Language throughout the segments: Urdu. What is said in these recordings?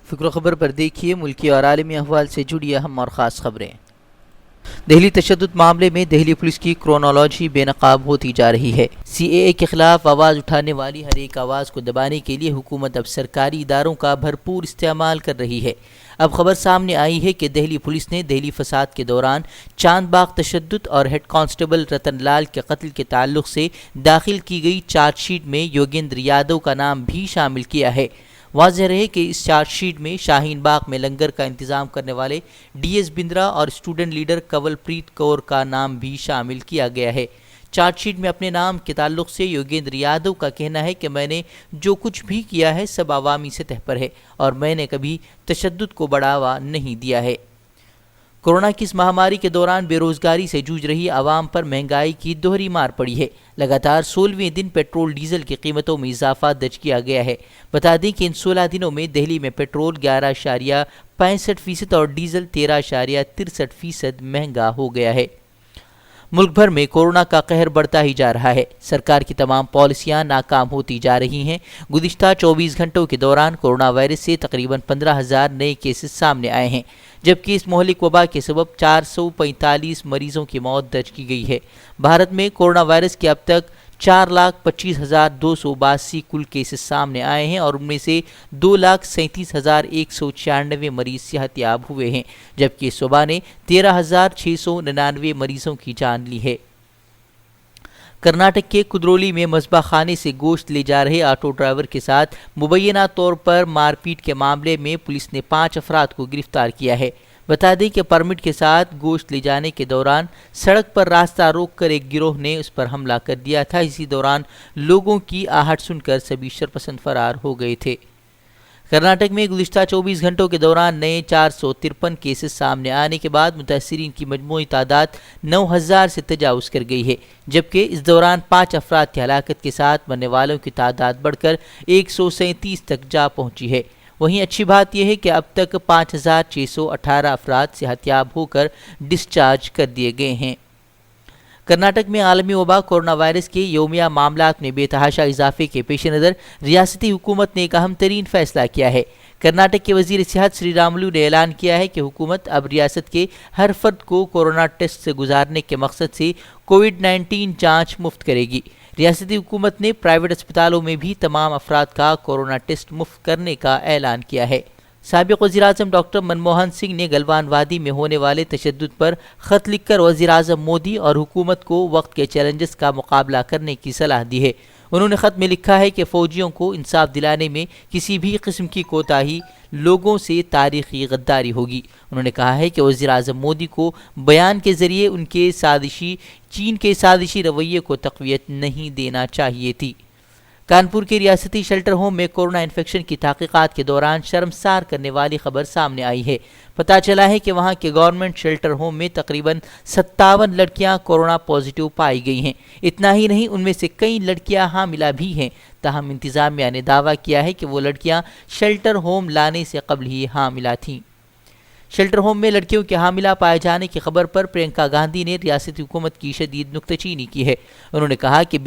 فکر و خبر پر دیکھیے ملکی اور عالمی احوال سے جڑی اہم اور خاص خبریں۔ دہلی تشدد معاملے میں دہلی پولیس کی کرونالوجی بے نقاب ہوتی جا رہی ہے۔ CAA کے خلاف آواز اٹھانے والی ہر ایک آواز کو دبانے کے لیے حکومت اب سرکاری اداروں کا بھرپور استعمال کر رہی ہے۔ اب خبر سامنے آئی ہے کہ دہلی پولیس نے دہلی فساد کے دوران چاند باغ تشدد اور ہیڈ کانسٹیبل رتن لال کے قتل کے تعلق سے داخل کی گئی چارج شیٹ میں یوگیندر یادو کا نام بھی شامل کیا ہے۔ واضح رہے کہ اس چارج شیٹ میں شاہین باغ میں لنگر کا انتظام کرنے والے DS بندرا اور اسٹوڈنٹ لیڈر کنول پریت کور کا نام بھی شامل کیا گیا ہے۔ چارج شیٹ میں اپنے نام کے تعلق سے یوگیندر یادو کا کہنا ہے کہ میں نے جو کچھ بھی کیا ہے سب عوامی سطح پر ہے اور میں نے کبھی تشدد کو بڑھاوا نہیں دیا ہے۔ کورونا کی اس مہاماری کے دوران بے روزگاری سے جوجھ رہی عوام پر مہنگائی کی دوہری مار پڑی ہے۔ لگاتار 16ویں دن پیٹرول ڈیزل کی قیمتوں میں اضافہ درج کیا گیا ہے۔ بتا دیں کہ ان 16 دنوں میں دہلی میں پیٹرول 11.65% اور ڈیزل 13.63% مہنگا ہو گیا ہے۔ ملک بھر میں کورونا کا قہر بڑھتا ہی جا رہا ہے۔ سرکار کی تمام پالیسیاں ناکام ہوتی جا رہی ہیں۔ گزشتہ 24 گھنٹوں کے دوران کورونا وائرس سے تقریباً 15,000 نئے کیسز سامنے آئے ہیں، جبکہ اس مہلک وبا کے سبب 445 مریضوں کی موت درج کی گئی ہے۔ بھارت میں کورونا وائرس کے اب تک 4,25,282 کل کیسز سامنے آئے ہیں اور ان میں سے 2,37,196 مریض صحت یاب ہوئے ہیں، جبکہ اس وبا نے 13,699 مریضوں کی جان لی ہے۔ کرناٹک کے کدرولی میں مذبح خانے سے گوشت لے جا رہے آٹو ڈرائیور کے ساتھ مبینہ طور پر مار پیٹ کے معاملے میں پولیس نے 5 افراد کو گرفتار کیا ہے۔ بتا دیں کہ پرمٹ کے ساتھ گوشت لے جانے کے دوران سڑک پر راستہ روک کر ایک گروہ نے اس پر حملہ کر دیا تھا۔ اسی دوران لوگوں کی آہٹ سن کر سبھی شرپسند فرار ہو گئے تھے۔ کرناٹک میں گزشتہ 24 گھنٹوں کے دوران نئے 453 کیسز سامنے آنے کے بعد متاثرین کی مجموعی تعداد 9,000 سے تجاوز کر گئی ہے، جبکہ اس دوران 5 افراد کی ہلاکت کے ساتھ مرنے والوں کی تعداد بڑھ کر 137 تک جا پہنچی ہے۔ وہیں اچھی بات یہ ہے کہ اب تک 5,618 افراد صحت یاب ہو کر ڈسچارج کر دیے گئے ہیں۔ کرناٹک میں عالمی وبا کورونا وائرس کے یومیہ معاملات میں بے تحاشا اضافے کے پیش نظر ریاستی حکومت نے ایک اہم ترین فیصلہ کیا ہے۔ کرناٹک کے وزیر صحت شری راملو نے اعلان کیا ہے کہ حکومت اب ریاست کے ہر فرد کو کورونا ٹیسٹ سے گزارنے کے مقصد سے کووڈ-19 جانچ مفت کرے گی۔ ریاستی حکومت نے پرائیویٹ اسپتالوں میں بھی تمام افراد کا کورونا ٹیسٹ مفت کرنے کا اعلان کیا ہے۔ سابق وزیراعظم ڈاکٹر منموہن سنگھ نے گلوان وادی میں ہونے والے تشدد پر خط لکھ کر وزیراعظم مودی اور حکومت کو وقت کے چیلنجز کا مقابلہ کرنے کی صلاح دی ہے۔ انہوں نے خط میں لکھا ہے کہ فوجیوں کو انصاف دلانے میں کسی بھی قسم کی کوتاہی لوگوں سے تاریخی غداری ہوگی۔ انہوں نے کہا ہے کہ وزیراعظم مودی کو بیان کے ذریعے ان کے چین کے سازشی رویے کو تقویت نہیں دینا چاہیے تھی۔ کانپور کے ریاستی شیلٹر ہوم میں کورونا انفیکشن کی تحقیقات کے دوران شرمسار کرنے والی خبر سامنے آئی ہے۔ پتہ چلا ہے کہ وہاں کے گورنمنٹ شیلٹر ہوم میں تقریباً 57 لڑکیاں کورونا پازیٹیو پائی گئی ہیں۔ اتنا ہی نہیں، ان میں سے کئی لڑکیاں حاملہ بھی ہیں۔ تاہم انتظامیہ نے دعویٰ کیا ہے کہ وہ لڑکیاں شیلٹر ہوم لانے سے قبل ہی حاملہ تھیں۔ شیلٹر ہوم میں لڑکیوں کے حاملہ پائے جانے کی خبر پر پرینکا گاندھی نے ریاستی حکومت کی شدید نکتہ چینی کی ہے۔ انہوں نے کہا کہ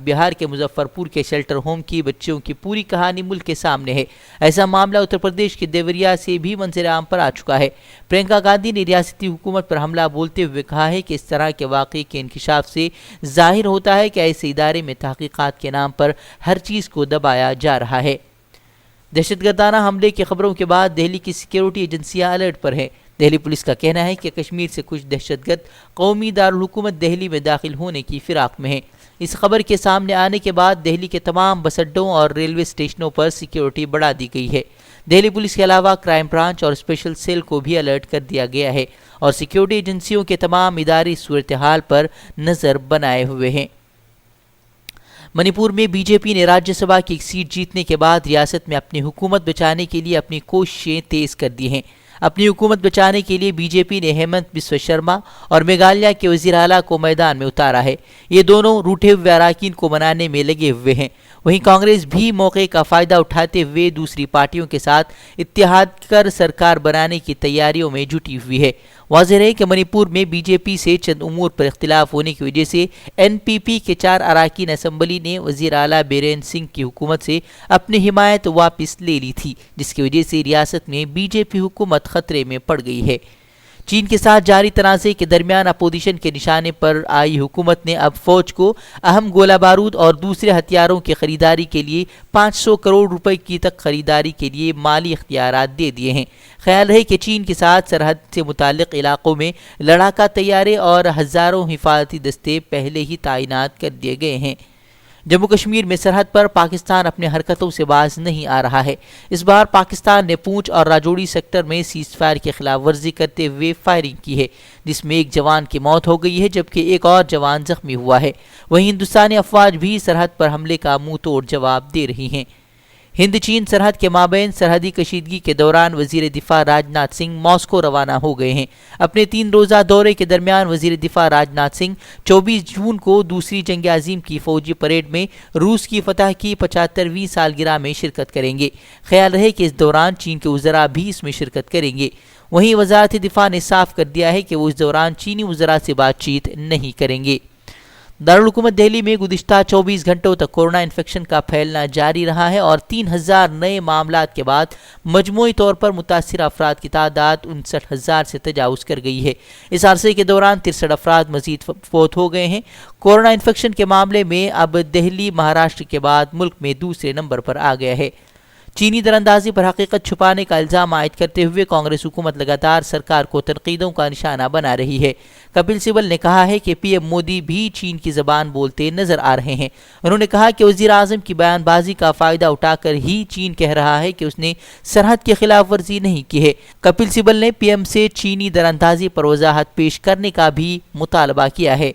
بہار کے مظفر پور کے شیلٹر ہوم کی بچیوں کی پوری کہانی ملک کے سامنے ہے۔ ایسا معاملہ اتر پردیش کے دیوریا سے بھی منظر عام پر آ چکا ہے۔ پرینکا گاندھی نے ریاستی حکومت پر حملہ بولتے ہوئے کہا ہے کہ اس طرح کے واقعے کے انکشاف سے ظاہر ہوتا ہے کہ ایسے ادارے میں تحقیقات کے نام پر ہر چیز کو دبایا جا رہا ہے۔ دہشت گردانہ حملے کی خبروں کے بعد دہلی کی سیکیورٹی ایجنسیاں الرٹ پر ہیں۔ دہلی پولیس کا کہنا ہے کہ کشمیر سے کچھ دہشت گرد قومی دارالحکومت دہلی میں داخل ہونے کی فراق میں ہیں۔ اس خبر کے سامنے آنے کے بعد دہلی کے تمام بس اڈوں اور ریلوے اسٹیشنوں پر سیکیورٹی بڑھا دی گئی ہے۔ دہلی پولیس کے علاوہ کرائم برانچ اور اسپیشل سیل کو بھی الرٹ کر دیا گیا ہے اور سیکیورٹی ایجنسیوں کے تمام ادارے صورتحال پر نظر بنائے ہوئے ہیں۔ منی پور میں بی جے پی نے راجیہ سبھا کی ایک سیٹ جیتنے کے بعد ریاست میں اپنی حکومت بچانے کے لیے اپنی کوششیں تیز کر دی ہیں۔ اپنی حکومت بچانے کے لیے بی جے پی نے ہیمنت بسوا شرما اور میگھالیہ کے وزیر اعلیٰ کو میدان میں اتارا ہے۔ یہ دونوں روٹھے ہوئے اراکین کو منانے میں لگے ہوئے ہیں۔ وہیں کانگریس بھی موقع کا فائدہ اٹھاتے ہوئے دوسری پارٹیوں کے ساتھ اتحاد کر سرکار بنانے کی تیاریوں میں جٹی ہوئی ہے۔ واضح ہے کہ منی پور میں بی جے پی سے چند امور پر اختلاف ہونے کی وجہ سے این پی پی کے 4 اراکین اسمبلی نے وزیر اعلیٰ بیرین سنگھ کی حکومت سے اپنی حمایت واپس لے لی تھی، جس کی وجہ سے ریاست میں بی جے پی حکومت خطرے میں پڑ گئی ہے۔ چین کے ساتھ جاری تنازع کے درمیان اپوزیشن کے نشانے پر آئی حکومت نے اب فوج کو اہم گولہ بارود اور دوسرے ہتھیاروں کی خریداری کے لیے 500 کروڑ روپے کی تک خریداری کے لیے مالی اختیارات دے دیے ہیں۔ خیال ہے کہ چین کے ساتھ سرحد سے متعلق علاقوں میں لڑاکا طیارے اور ہزاروں حفاظتی دستے پہلے ہی تعینات کر دیے گئے ہیں۔ جموں کشمیر میں سرحد پر پاکستان اپنے حرکتوں سے باز نہیں آ رہا ہے۔ اس بار پاکستان نے پونچھ اور راجوری سیکٹر میں سیز فائر کی خلاف ورزی کرتے ہوئے فائرنگ کی ہے، جس میں ایک جوان کی موت ہو گئی ہے جبکہ ایک اور جوان زخمی ہوا ہے۔ وہیں ہندوستانی افواج بھی سرحد پر حملے کا منہ توڑ جواب دے رہی ہیں۔ ہند چین سرحد کے مابین سرحدی کشیدگی کے دوران وزیر دفاع راجناتھ سنگھ ماسکو روانہ ہو گئے ہیں۔ اپنے 3 روزہ دورے کے درمیان وزیر دفاع راجناتھ سنگھ 24 جون کو دوسری جنگ عظیم کی فوجی پریڈ میں روس کی فتح کی 75ویں سالگرہ میں شرکت کریں گے۔ خیال رہے کہ اس دوران چین کے وزراء بھی اس میں شرکت کریں گے۔ وہیں وزارت دفاع نے صاف کر دیا ہے کہ وہ اس دوران چینی وزراء سے بات چیت نہیں کریں گے۔ دارالحکومت دہلی میں گزشتہ 24 گھنٹوں تک کورونا انفیکشن کا پھیلنا جاری رہا ہے اور 3000 نئے معاملات کے بعد مجموعی طور پر متاثرہ افراد کی تعداد 59,000 سے تجاوز کر گئی ہے۔ اس عرصے کے دوران 63 افراد مزید فوت ہو گئے ہیں۔ کورونا انفیکشن کے معاملے میں اب دہلی مہاراشٹر کے بعد ملک میں دوسرے نمبر پر آ گیا ہے۔ چینی دراندازی پر حقیقت چھپانے کا الزام عائد کرتے ہوئے کانگریس حکومت لگاتار سرکار کو تنقیدوں کا نشانہ بنا رہی ہے۔ کپل سبل نے کہا ہے کہ پی ایم مودی بھی چین کی زبان بولتے نظر آ رہے ہیں۔ انہوں نے کہا کہ وزیر اعظم کی بیان بازی کا فائدہ اٹھا کر ہی چین کہہ رہا ہے کہ اس نے سرحد کی خلاف ورزی نہیں کی ہے۔ کپل سبل نے پی ایم سے چینی دراندازی پر وضاحت پیش کرنے کا بھی مطالبہ کیا ہے۔